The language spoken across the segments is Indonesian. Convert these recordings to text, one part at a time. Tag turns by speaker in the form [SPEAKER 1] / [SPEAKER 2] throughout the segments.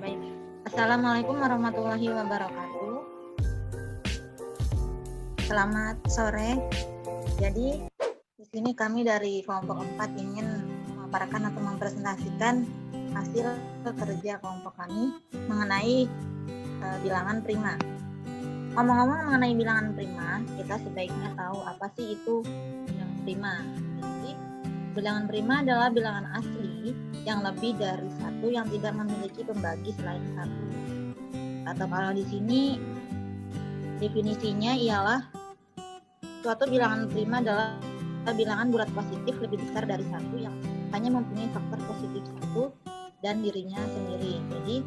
[SPEAKER 1] Baik. Assalamualaikum warahmatullahi wabarakatuh. Selamat sore. Jadi di sini kami dari kelompok 4 ingin memaparkan atau mempresentasikan hasil kerja kelompok kami mengenai bilangan prima. Ngomong-ngomong mengenai bilangan prima, kita sebaiknya tahu apa sih itu bilangan prima. Jadi bilangan prima adalah bilangan asli yang lebih dari satu yang tidak memiliki pembagi selain satu. Atau kalau di sini definisinya ialah suatu bilangan prima adalah bilangan bulat positif lebih besar dari satu yang hanya mempunyai faktor positif satu dan dirinya sendiri. Jadi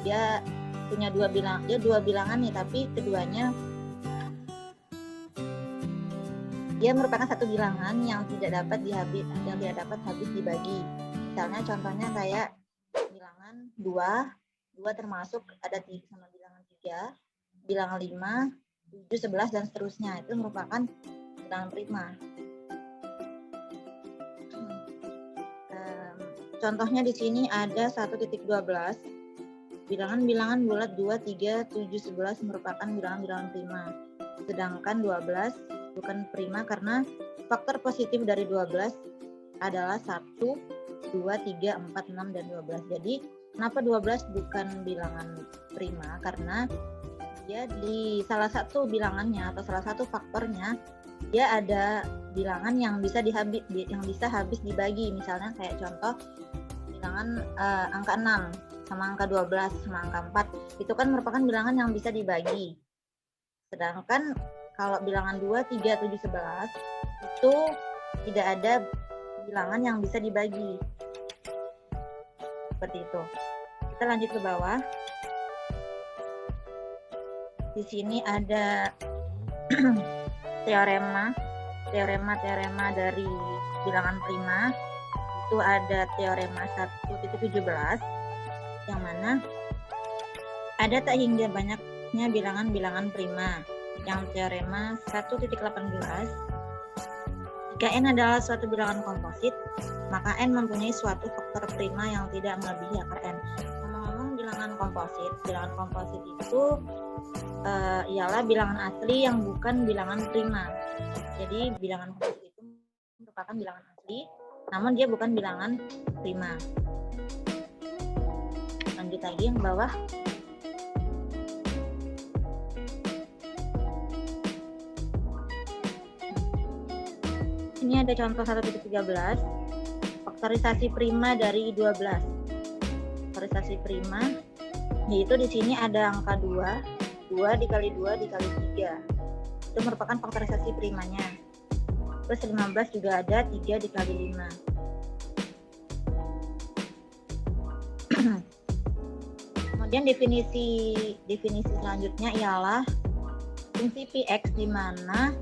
[SPEAKER 1] dia punya dua bilangan nih, tapi keduanya dia merupakan satu bilangan yang tidak dapat habis dibagi. Misalnya contohnya kayak bilangan 2 termasuk ada sama bilangan 3, bilangan 5, 7, 11 dan seterusnya. Itu merupakan bilangan prima. Contohnya di sini ada 1.12. Bilangan-bilangan bulat 2, 3, 7, 11 merupakan bilangan-bilangan prima. Sedangkan 12 bukan prima karena faktor positif dari 12 adalah 1, 2, 3, 4, 6, dan 12. Jadi kenapa 12 bukan bilangan prima? Karena dia di salah satu bilangannya atau salah satu faktornya dia ada bilangan yang bisa habis dibagi. Misalnya kayak contoh bilangan angka 6 sama angka 12 sama angka 4 itu kan merupakan bilangan yang bisa dibagi. Sedangkan kalau bilangan 2, 3, 7, 11 itu tidak ada bilangan yang bisa dibagi. Seperti itu. Kita lanjut ke bawah. Di sini ada teorema dari bilangan prima. Itu ada teorema 1.17 yang mana ada tak hingga banyaknya bilangan-bilangan prima. Yang teorema 1.18, jika N adalah suatu bilangan komposit, maka N mempunyai suatu faktor prima yang tidak melebihi akar N. Ngomong-ngomong bilangan komposit itu ialah bilangan asli yang bukan bilangan prima. Jadi bilangan komposit itu merupakan bilangan asli, namun dia bukan bilangan prima. Lanjut lagi yang bawah. Ini ada contoh 1.13, faktorisasi prima dari 12. Faktorisasi prima yaitu di sini ada angka 2 dikali 2 dikali 3. Itu merupakan faktorisasi primanya. Terus 15 juga ada 3 dikali 5. Kemudian definisi selanjutnya ialah fungsi Px di mana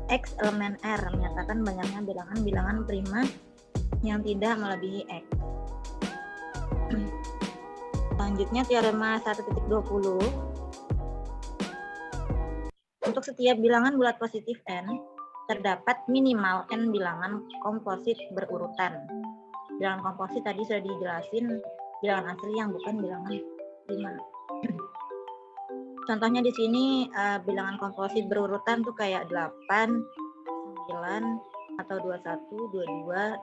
[SPEAKER 1] X elemen R menyatakan banyaknya bilangan-bilangan prima yang tidak melebihi X. Selanjutnya teorema 1.20. Untuk setiap bilangan bulat positif N, terdapat minimal N bilangan komposit berurutan. Bilangan komposit tadi sudah dijelasin, bilangan asli yang bukan bilangan prima. Contohnya di sini bilangan komposit berurutan tuh kayak 8, 9, atau 21, 22,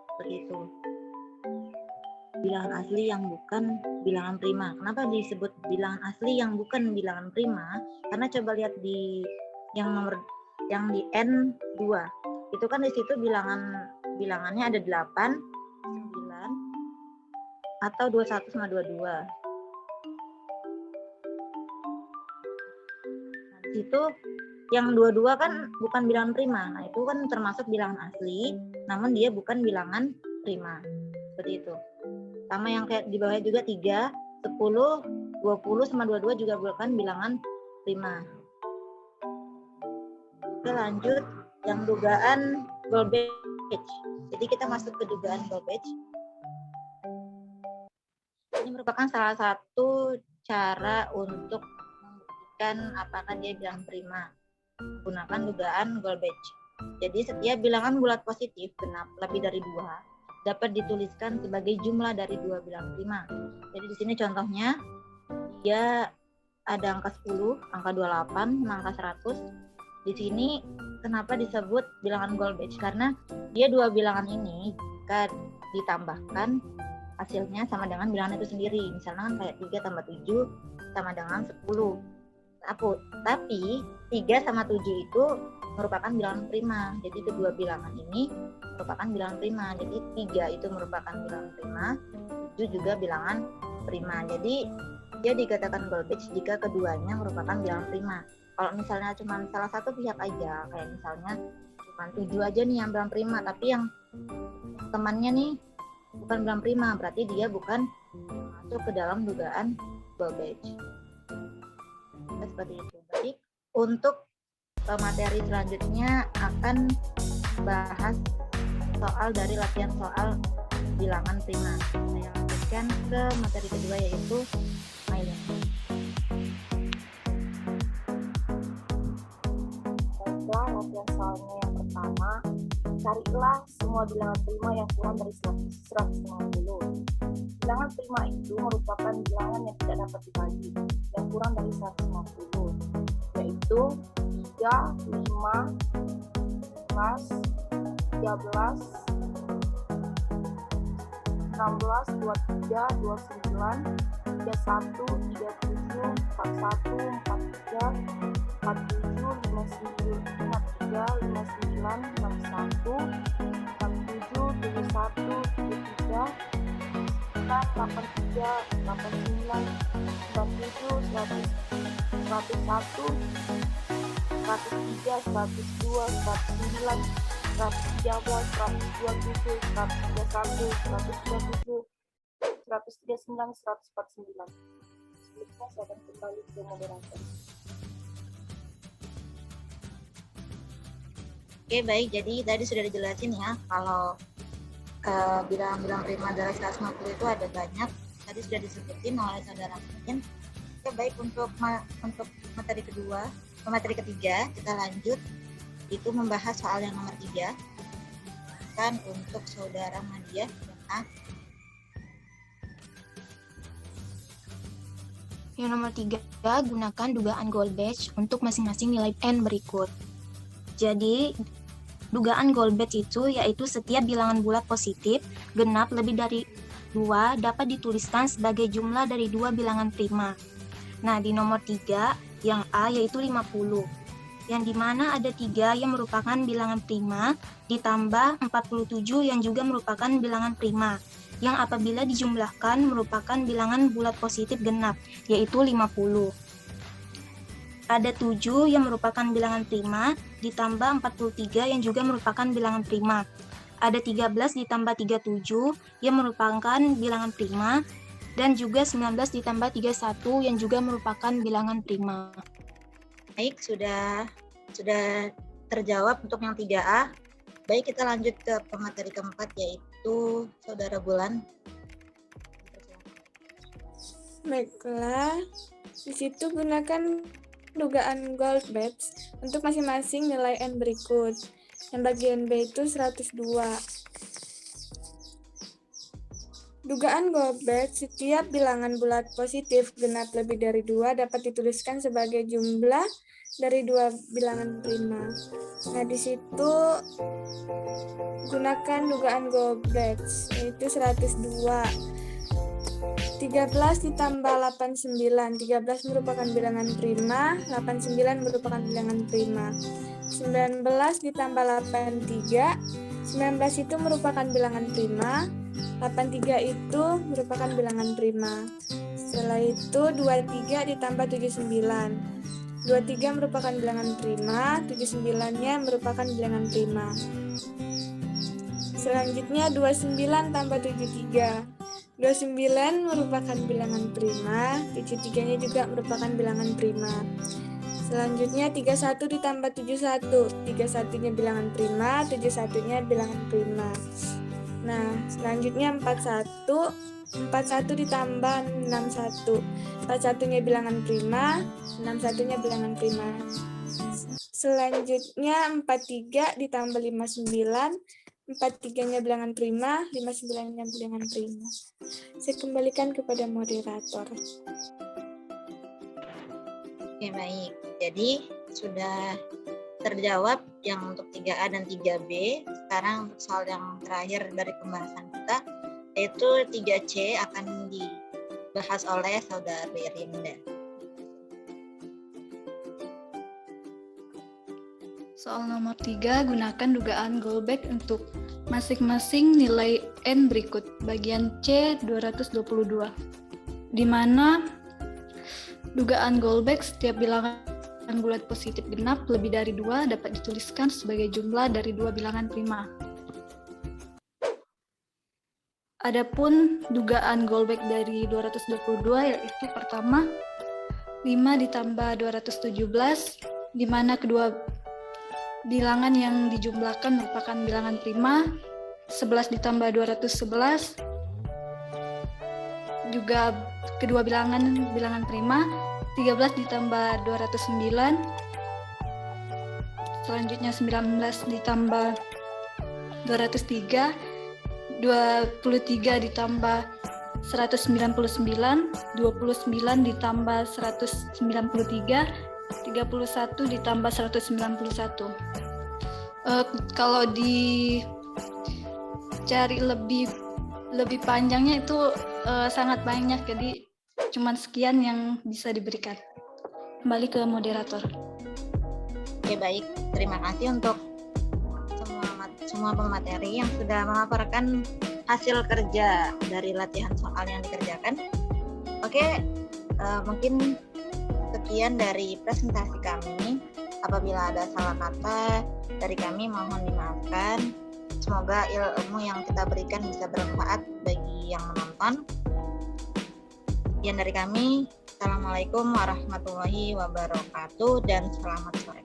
[SPEAKER 1] seperti itu. Bilangan asli yang bukan bilangan prima. Kenapa disebut bilangan asli yang bukan bilangan prima? Karena coba lihat di yang di N2. Itu kan di situ bilangannya ada 8, 9, atau 21 sama 22. Itu yang 22 kan bukan bilangan prima. Nah, itu kan termasuk bilangan asli, namun dia bukan bilangan prima. Seperti itu. Sama yang kayak di bawahnya juga 3, 10, 20 sama 22 juga bukan bilangan prima. Oke, lanjut yang dugaan Goldbach. Jadi kita masuk ke dugaan Goldbach. Ini merupakan salah satu cara untuk apakah dia bilangan prima menggunakan dugaan Goldbach. Jadi setiap bilangan bulat positif genap lebih dari 2 dapat dituliskan sebagai jumlah dari dua bilangan prima. Jadi di sini contohnya dia ada angka 10, angka 28, angka 100. Di sini kenapa disebut bilangan gold batch? Karena dia dua bilangan ini jika ditambahkan hasilnya sama dengan bilangan itu sendiri. Misalnya kan kayak 3 tambah 7 sama dengan 10. Tapi 3 sama 7 itu merupakan bilangan prima. Jadi kedua bilangan ini merupakan bilangan prima. Jadi 3 itu merupakan bilangan prima, 7 juga bilangan prima. Jadi dia dikatakan gold batch jika keduanya merupakan bilangan prima. Kalau misalnya cuma salah satu pihak aja, kayak misalnya cuma 7 aja nih yang bilangan prima, tapi yang temannya nih bukan bilangan prima, berarti dia bukan masuk ke dalam dugaan gold batch. Seperti itu. Jadi untuk materi selanjutnya akan bahas soal dari latihan soal bilangan prima. Saya lanjutkan ke materi kedua, yaitu Mailin.
[SPEAKER 2] Baiklah, latihan soalnya yang pertama, carilah semua bilangan prima yang kurang dari 150. Bilangan prima itu merupakan bilangan yang tidak dapat dibagi, yang kurang dari 150, yaitu 3, 5, 11, 13, 16, 23, 29, 31, 37, 41, 43, 47, 59, 59, 61, 67, 71, 73, 83, 89, 97, 100, 101, 103, 102, 109, 113, 127, 131, 137, 139, 149. Selanjutnya saya akan kembali ke moderator.
[SPEAKER 1] Oke, baik. Jadi tadi sudah dijelasin ya, kalau bilangan-bilangan prima dari 150 itu ada banyak. Tadi sudah disebutin oleh saudara Min. Oke, baik, untuk materi kedua, materi ketiga kita lanjut, itu membahas soal yang nomor 3. Kan untuk saudara Madiah yang A.
[SPEAKER 3] Yang nomor 3, gunakan dugaan gold batch untuk masing-masing nilai N berikut. Jadi, dugaan gold batch itu yaitu setiap bilangan bulat positif genap lebih dari 2 dapat dituliskan sebagai jumlah dari 2 bilangan prima. Nah, di nomor 3, yang A yaitu 50. Yang dimana ada 3 yang merupakan bilangan prima ditambah 47 yang juga merupakan bilangan prima, yang apabila dijumlahkan merupakan bilangan bulat positif genap, yaitu 50. Ada 7 yang merupakan bilangan prima ditambah 43 yang juga merupakan bilangan prima. Ada 13 ditambah 37 yang merupakan bilangan prima, dan juga 19 ditambah 31 yang juga merupakan bilangan prima.
[SPEAKER 1] Baik, sudah terjawab untuk yang 3A. Baik, kita lanjut ke pemateri keempat, yaitu saudara Bulan.
[SPEAKER 4] Baiklah, di situ gunakan dugaan gold batch untuk masing-masing nilai N berikut. Yang bagian B itu 102. Dugaan gold batch, setiap bilangan bulat positif genap lebih dari 2 dapat dituliskan sebagai jumlah dari 2 bilangan prima. Nah, di situ gunakan dugaan gold batch, yaitu 102. 13 ditambah 89, 13 merupakan bilangan prima, 89 merupakan bilangan prima. 19 ditambah 83, 19 itu merupakan bilangan prima, 83 itu merupakan bilangan prima. Setelah itu 23 ditambah 79, 23 merupakan bilangan prima, 79-nya merupakan bilangan prima. Selanjutnya 29 tambah 73, 29 merupakan bilangan prima, 73-nya juga merupakan bilangan prima. Selanjutnya 31 ditambah 71, 31-nya bilangan prima, 71-nya bilangan prima. Nah, selanjutnya 41, 41 ditambah 61, 41-nya bilangan prima, 61-nya bilangan prima. Selanjutnya 43 ditambah 59, 4-3-nya bilangan prima, 5-9-nya bilangan prima. Saya kembalikan kepada moderator.
[SPEAKER 1] Oke, baik. Jadi sudah terjawab yang untuk 3A dan 3B. Sekarang untuk soal yang terakhir dari pembahasan kita, yaitu 3C akan dibahas oleh Saudari Rinda.
[SPEAKER 5] Soal nomor 3, gunakan dugaan Goldbach untuk masing-masing nilai N berikut. Bagian C 222. Di mana dugaan Goldbach setiap bilangan bulat positif genap lebih dari 2 dapat dituliskan sebagai jumlah dari 2 bilangan prima. Adapun dugaan Goldbach dari 222 yaitu pertama 5 ditambah 217, di mana kedua bilangan yang dijumlahkan merupakan bilangan prima. 11 ditambah 211 juga kedua bilangan prima. 13 ditambah 209, selanjutnya 19 ditambah 203, 23 ditambah 199, 29 ditambah 193, 31 ditambah 191. Kalau dicari lebih panjangnya itu sangat banyak, jadi cuman sekian yang bisa diberikan. Kembali ke moderator.
[SPEAKER 1] Oke, baik. Terima kasih untuk semua pemateri yang sudah memaparkan hasil kerja dari latihan soal yang dikerjakan. Oke, mungkin sekian dari presentasi kami. Apabila ada salah kata dari kami, mohon dimaafkan. Semoga ilmu yang kita berikan bisa bermanfaat bagi yang menonton. Sekian dari kami. Assalamualaikum warahmatullahi wabarakatuh dan selamat sore.